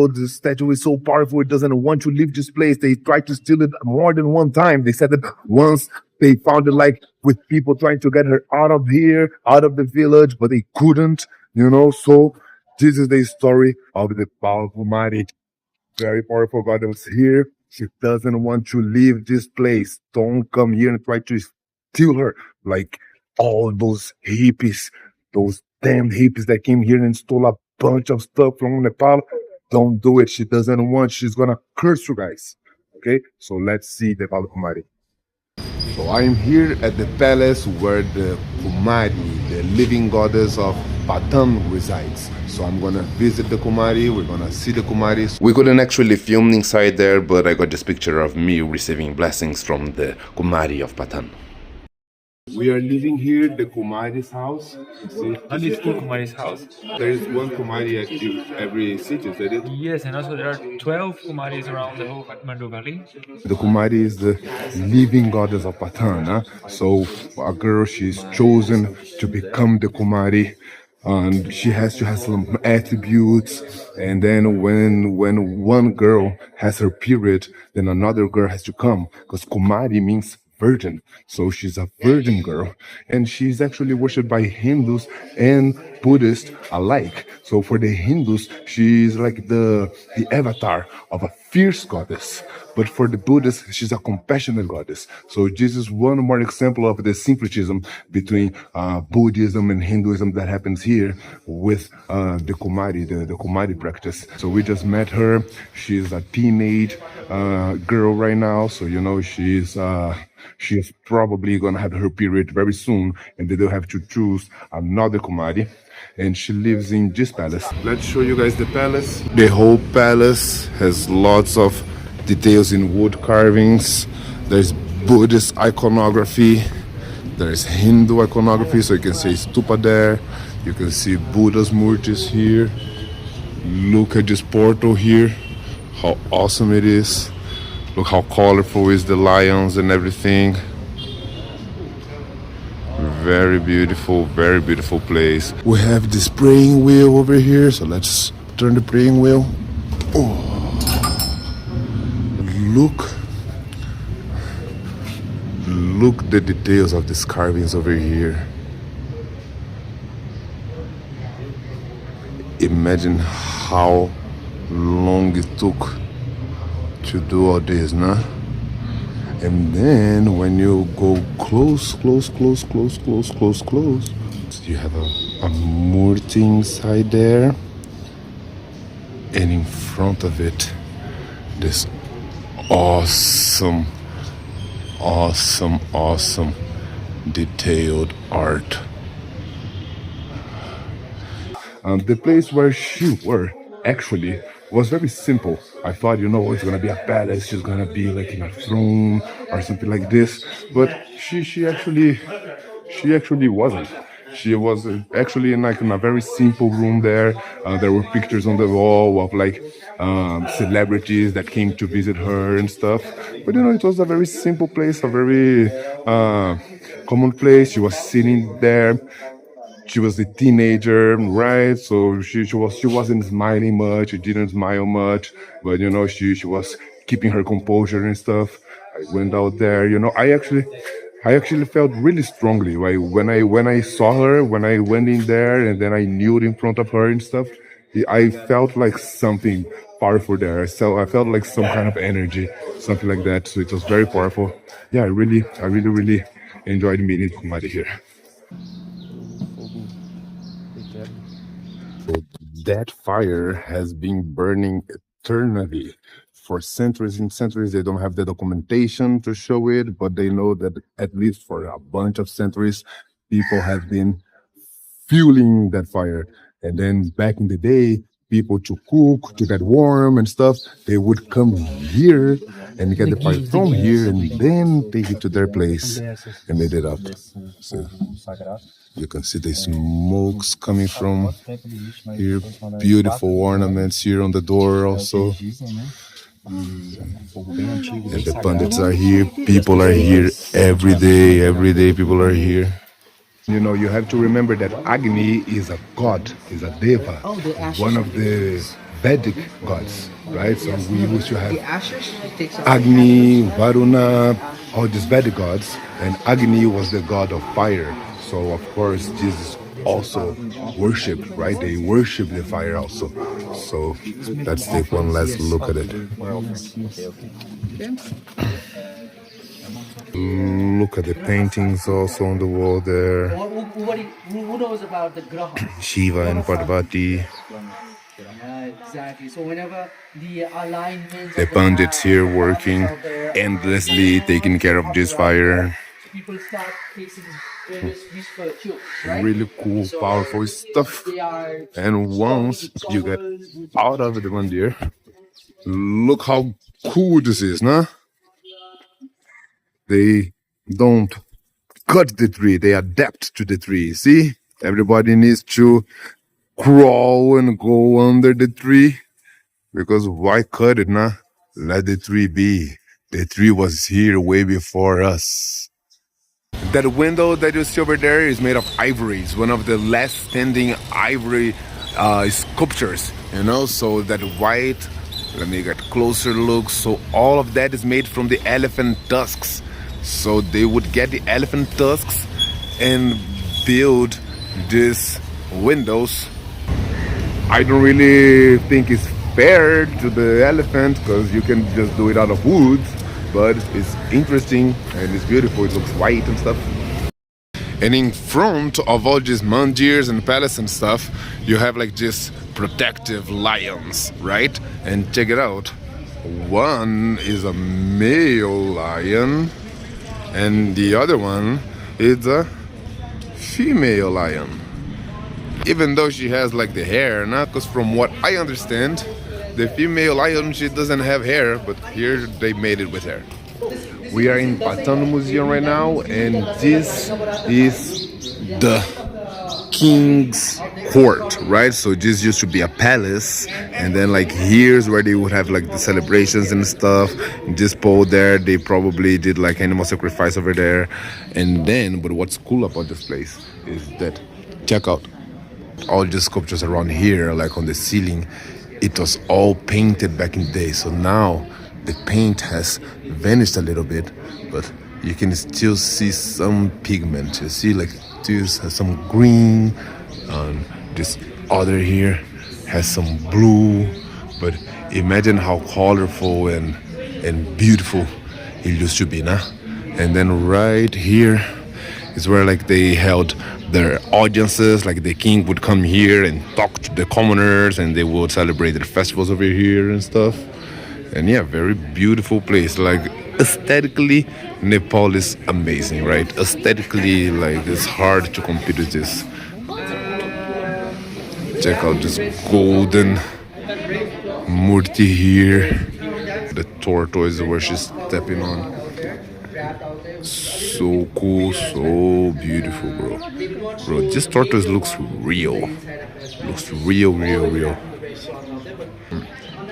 oh, the statue is so powerful, it doesn't want to leave this place. They tried to steal it more than one time. They said that once they found it like with people trying to get her out of here, out of the village, but they couldn't, So this is the story of the powerful Kumari. Very powerful goddess here. She doesn't want to leave this place. Don't come here and try to steal her. Like all those hippies, those damn hippies that came here and stole a bunch of stuff from Nepal. Don't do it. She doesn't want. She's gonna curse you guys. Okay? So let's see the Kumari. So I'm here at the palace where the Kumari, the living goddess of Patan, resides. So I'm gonna visit the Kumari, we're gonna see the Kumaris. We couldn't actually film inside there, but I got this picture of me receiving blessings from the Kumari of Patan. We are living here, the Kumari's house. Lalitpur Kumari's house. There is one Kumari at every city, is that it? Yes, and also there are 12 Kumaris around the whole Kathmandu Valley. The Kumari is the living goddess of Patan. Huh? So a girl, she's chosen to become the Kumari. And she has to have some attributes, and then when one girl has her period, then another girl has to come, because Kumari means virgin. So she's a virgin girl, and she's actually worshipped by Hindus and Buddhists alike. So for the Hindus, she's like the avatar of a fierce goddess. But for the Buddhists, she's a compassionate goddess. So this is one more example of the syncretism between Buddhism and Hinduism that happens here with the Kumari, the Kumari practice. So we just met her. She's a teenage girl right now. So, she's probably gonna have her period very soon, and they will have to choose another Kumari. And she lives in this palace. Let's show you guys the palace. The whole palace has lots of details in wood carvings. There's Buddhist iconography. There's Hindu iconography, so you can see stupa there. You can see Buddha's murtis here. Look at this portal here. How awesome it is. Look how colorful is the lions and everything. Very beautiful place. We have this praying wheel over here, so let's turn the praying wheel. Oh, look the details of these carvings over here. Imagine how long it took to do all this, nah? And then when you go close, you have a murti inside there, and in front of it, this awesome detailed art. The place where she were actually was very simple. I thought, it's gonna be a palace, she's gonna be like in a throne or something like this. But she actually wasn't. She was actually in a very simple room there. There were pictures on the wall of celebrities that came to visit her and stuff. But it was a very simple place, a very common place. She was sitting there. She was a teenager, right? So she wasn't smiling much. She didn't smile much, but she was keeping her composure and stuff. I went out there. I actually felt really strongly, right? When I saw her, when I went in there, and then I kneeled in front of her and stuff, I felt like something powerful there. I felt like some kind of energy, something like that. So it was very powerful. Yeah, I really enjoyed meeting Kumari here. That fire has been burning eternally for centuries and centuries. They don't have the documentation to show it, but they know that at least for a bunch of centuries, people have been fueling that fire. And then back in the day, people to cook, to get warm and stuff, they would come here and get the fire from here and then take it to their place and light it up. So you can see the smokes coming from here. Beautiful ornaments here on the door also. And the pandits are here. People are here every day. Every day people are here. You have to remember that Agni is a god, is a deva, one of the Vedic gods, right? So we used to have The ashes takes out Agni, Varuna, all these Vedic gods, and Agni was the god of fire. So of course Jesus also worshipped, right? They worship the fire also. So let's take one last look at it. Look at the paintings also on the wall there. Who knows about the graha? Shiva and Parvati. Yeah, exactly. So whenever the alignment The pandits here working endlessly, taking care of this fire. people start facing various useful tubes, right? Really cool, So powerful stuff. they are And once you get out of the mandir, look how cool this is, nah? They don't cut the tree, they adapt to the tree. See? Everybody needs to crawl and go under the tree. Because why cut it, nah? Let the tree be. The tree was here way before us. That window that you see over there is made of ivory. It's one of the last standing ivory sculptures, you know? So that white, let me get closer look. So all of that is made from the elephant tusks. So they would get the elephant tusks and build these windows. I don't really think it's fair to the elephant because you can just do it out of wood, but it's interesting and it's beautiful. It looks white and stuff. And in front of all these mandirs and palace and stuff, you have like just protective lions, right? And check it out. One is a male lion and the other one is a female lion. Even though she has like the hair, not because from what I understand, the female lion, she doesn't have hair, but here they made it with hair. We are in Patan Museum right now, and this is the king's court, right? So this used to be a palace, and then like here's where they would have like the celebrations and stuff. This pole there, they probably did like animal sacrifice over there. And then, but what's cool about this place is that, check out all the sculptures around here, like on the ceiling, it was all painted back in the day. So now the paint has vanished a little bit, but you can still see some pigment. You see like this has some green, this other here has some blue, but imagine how colorful and beautiful it used to be, nah? And then right here is where like they held their audiences, like the king would come here and talk to the commoners and they would celebrate their festivals over here and stuff. And yeah, very beautiful place. Like aesthetically, Nepal is amazing, right? Aesthetically, like it's hard to compete with this. Check out this golden murti here. The tortoise where she's stepping on. So cool, so beautiful, bro. Bro, this tortoise looks real. Looks real.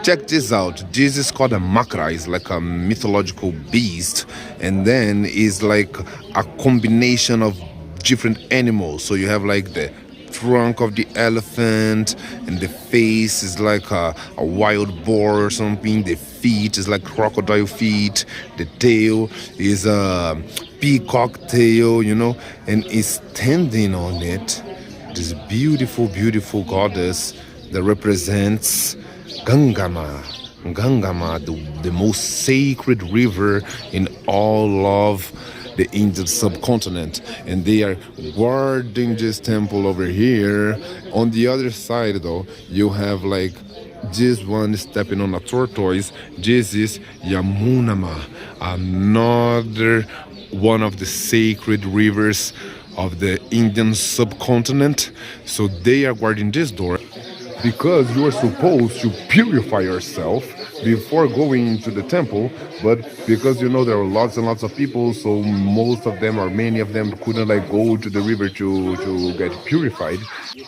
Check this out. This is called a makra. It's like a mythological beast, and then is like a combination of different animals. So you have like the trunk of the elephant, and the face is like a wild boar or something. The feet is like crocodile feet. The tail is a peacock tail, you know, and is standing on it this beautiful goddess that represents Gangama, the most sacred river in all of the Indian subcontinent. And they are guarding this temple over here. On the other side though, you have like this one stepping on a tortoise. This is Yamunama, another one of the sacred rivers of the Indian subcontinent. So they are guarding this door because you are supposed to purify yourself before going into the temple, but because you know there are lots and lots of people, so most of them or many of them couldn't like go to the river to get purified.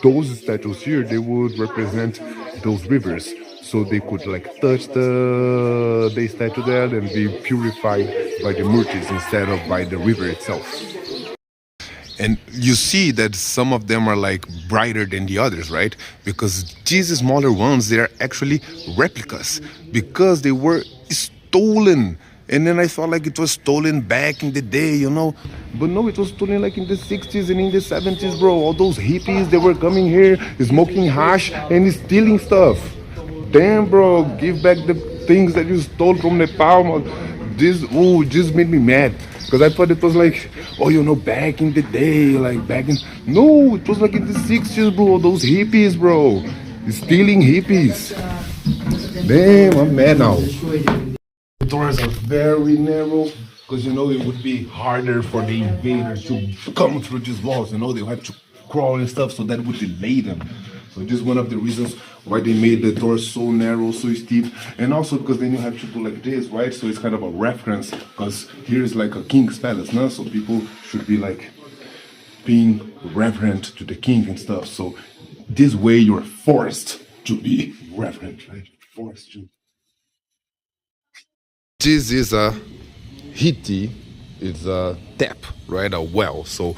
Those statues here, they would represent those rivers, so they could like touch the statue there and be purified by the murtis instead of by the river itself. And you see that some of them are like brighter than the others, right? Because these smaller ones, they are actually replicas because they were stolen. And then I thought like it was stolen back in the day, you know. But no, it was stolen like in the 60s and in the 70s, bro. All those hippies, they were coming here, smoking hash and stealing stuff. Damn, bro, give back the things that you stole from Nepal. This made me mad. Because I thought it was like, oh, you know, back in the day, like back in. No, it was like in the 60s, bro. Those hippies, bro. Stealing hippies. Damn, I'm mad now. The doors are very narrow because, you know, it would be harder for the invaders to come through these walls. You know, they have to crawl and stuff, so that would delay them. So this is one of the reasons why they made the doors so narrow, so steep, and also because then you have to do like this, right? So it's kind of a reference because here is like a king's palace, no? So people should be like being reverent to the king and stuff. So this way you're forced to be reverent, right? Forced to. This is a hiti, it's a tap, right? A well. So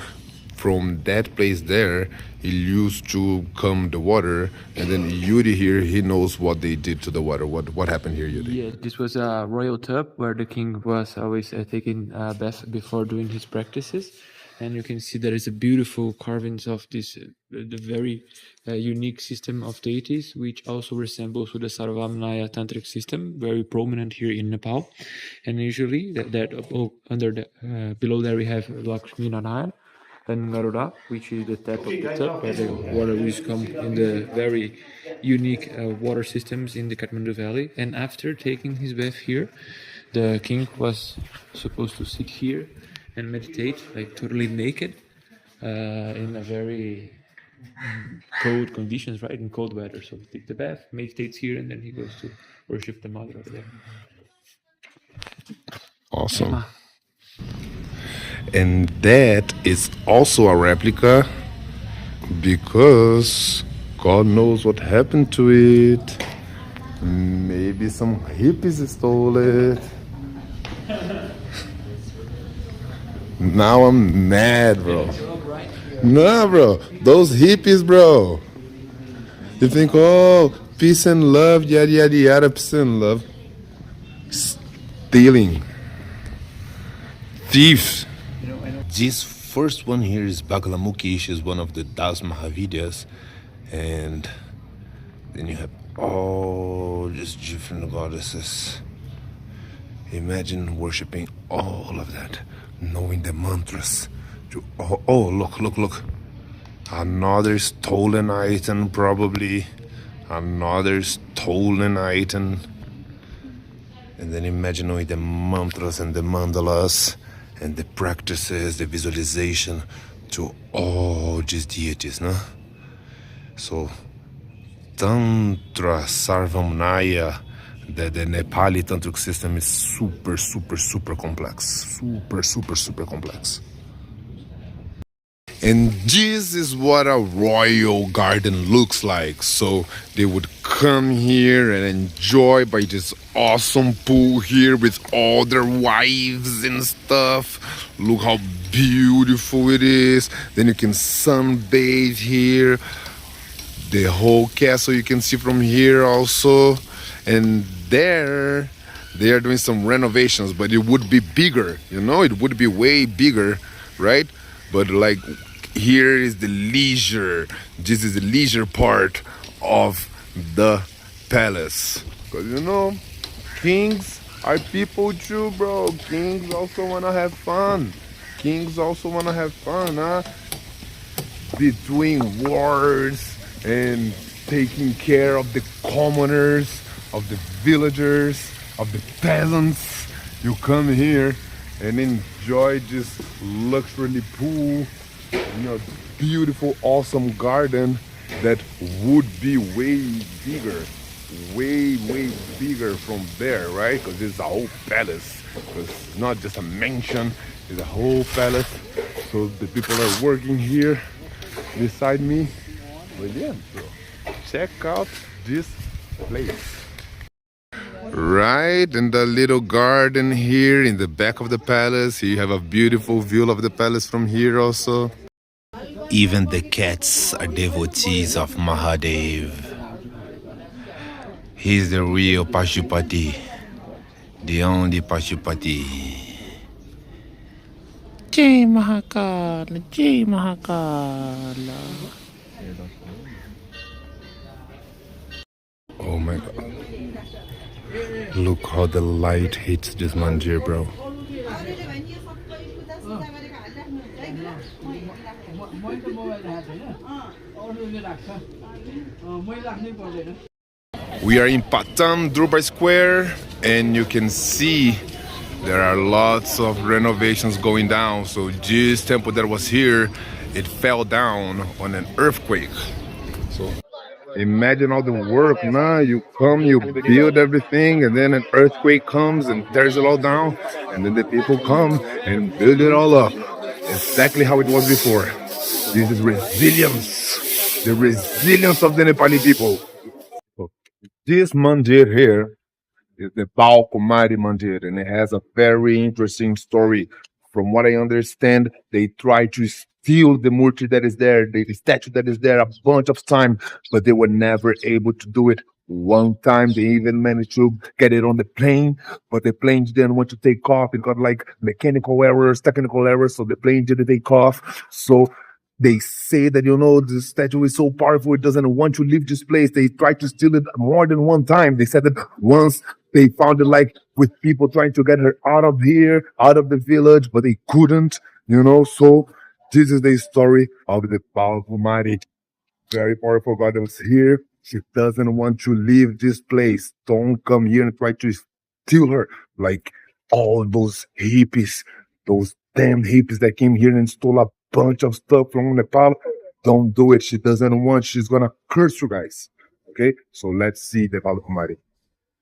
from that place there, he used to come the water, and then Yuri here, he knows what they did to the water. What happened here, Yuri? Yeah, this was a royal tub where the king was always taking a bath before doing his practices. And you can see there is a beautiful carvings of this the very unique system of deities, which also resembles to the Sarvamnaya tantric system, very prominent here in Nepal. And usually under the below there we have Lakshmi Narayan and Garuda, which is the tap of the tub, where the water will come in the very unique water systems in the Kathmandu Valley. And after taking his bath here, the king was supposed to sit here and meditate, like totally naked, in a very cold conditions, right? In cold weather. So he takes the bath, meditates here, and then he goes to worship the mother over there. Awesome. And that is also a replica because God knows what happened to it. Maybe some hippies stole it. Now I'm mad, bro. No, bro. Those hippies, bro. You think, oh, peace and love, yada, yada, yada, peace and love. Stealing. Thieves. This first one here is Bagalamukhi. She's one of the 10 Mahavidyas. And then you have all these different goddesses. Imagine worshipping all of that, knowing the mantras. Oh, look. Another stolen item, probably. Another stolen item. And then imagine knowing the mantras and the mandalas and the practices, the visualization to all these deities, no? So, Tantra Sarvamnaya, the Nepali tantric system is super complex. Super complex. And this is what a royal garden looks like. So they would come here and enjoy by this awesome pool here with all their wives and stuff. Look how beautiful it is. Then you can sunbathe here. The whole castle you can see from here also. And there they are doing some renovations, but it would be bigger, you know, it would be way bigger, right? But like here is the leisure. This is the leisure part of the palace. Because you know, kings are people too, bro. Kings also wanna have fun. Huh? Between wars and taking care of the commoners, of the villagers, of the peasants. You come here and enjoy this luxury pool, you know, beautiful, awesome garden that would be way bigger from there, right? Because it's a whole palace. It's not just a mansion, it's a whole palace. So the people are working here beside me. Brilliant, bro. Check out this place. Right, in the little garden here in the back of the palace. You have a beautiful view of the palace from here also. Even the cats are devotees of Mahadev. He's the real Pashupati, the only Pashupati. Jai Mahakala, Jai Mahakala. Oh my god. Look how the light hits this mandir, bro. We are in Patan Durbar Square, and you can see there are lots of renovations going down. So this temple that was here, it fell down on an earthquake. So imagine all the work, nah? You come, you build everything, and then an earthquake comes and tears it all down, and then the people come and build it all up. Exactly how it was before. This is resilience. The resilience of the Nepali people. So this mandir here is the Kumari Mandir, and it has a very interesting story. From what I understand, they tried to steal the murti that is there, the statue that is there, a bunch of times, but they were never able to do it. One time they even managed to get it on the plane, but the plane didn't want to take off. It got like mechanical errors, technical errors, so the plane didn't take off. So they say that, the statue is so powerful, it doesn't want to leave this place. They tried to steal it more than one time. They said that once they found it like with people trying to get her out of here, out of the village, but they couldn't, So this is the story of the powerful Mari. Very powerful God was here. She doesn't want to leave this place. Don't come here and try to steal her. Like all those hippies, those damn hippies that came here and stole a bunch of stuff from Nepal. Don't do it. She doesn't want. She's gonna curse you guys. Okay? So let's see the Kumari.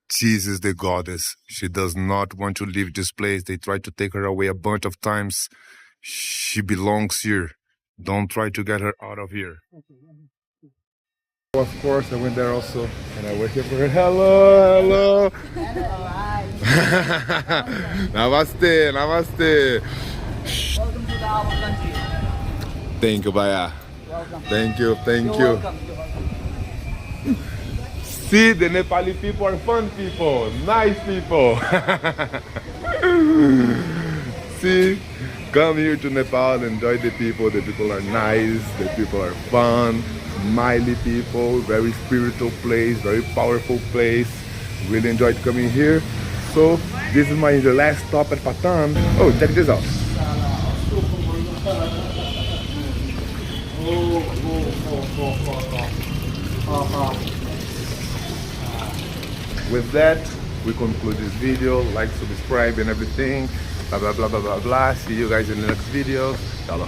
Cheese is the goddess. She does not want to leave this place. They tried to take her away a bunch of times. She belongs here. Don't try to get her out of here. Of course, I went there also, and I waited for her. Hello, hello. Namaste, namaste. Welcome to our country. Thank you, Baya. Thank you, thank you. See, the Nepali people are fun people, nice people. See, come here to Nepal, enjoy the people. The people are nice, the people are fun, smiley people, very spiritual place, very powerful place. Really enjoyed coming here. So this is the last stop at Patan. Oh, check this out. With that, we conclude this video. Like, subscribe, and everything. Blah blah blah blah blah blah. See you guys in the next video. Ciao.